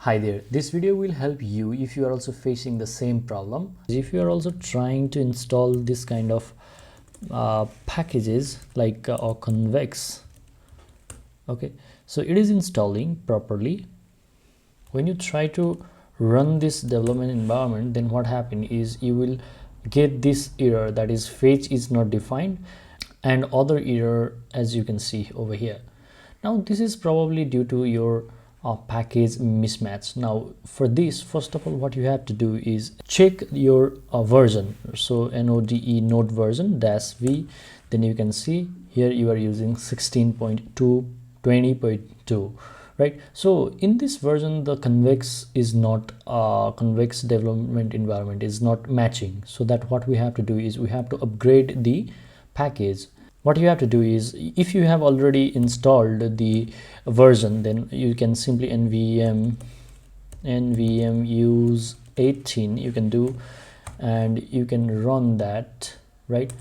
Hi there, this video will help you if you are also facing the same problem. If you are also trying to install this kind of packages like or Convex, okay, so it is installing properly. When you try to run this development environment, then what happens is you will get this error, that is fetch is not defined, and other error as you can see over here. Now this is probably due to your package mismatch. Now for this, first of all, what you have to do is check your version. So node version -v, then you can see here you are using 16.2 20.2, right? So in this version the Convex is not Convex development environment is not matching. So that what we have to do is we have to upgrade the package. What you have to do is, if you have already installed the version, then you can simply nvm use 18 you can do, and you can run that, right?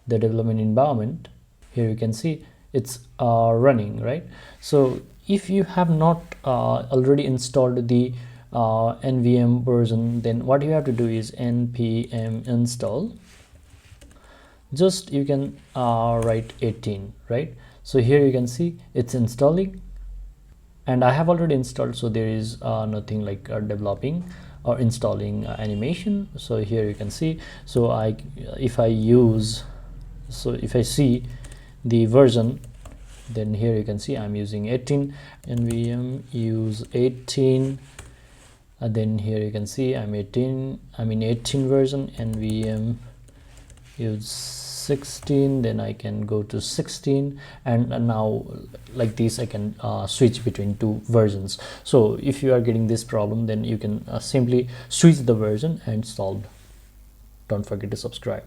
The development environment, here you can see it's running, right? So if you have not already installed the nvm version, then what you have to do is npm install, just you can write 18, right? So here you can see it's installing, and I have already installed, so there is nothing like developing or installing animation. So here you can see, so if I see the version, then here you can see I'm using 18, nvm use 18, then here you can see I'm in 18 version, nvm use 16, then I can go to 16, and now like this I can switch between two versions. So if you are getting this problem, then you can simply switch the version and solve. Don't forget to subscribe.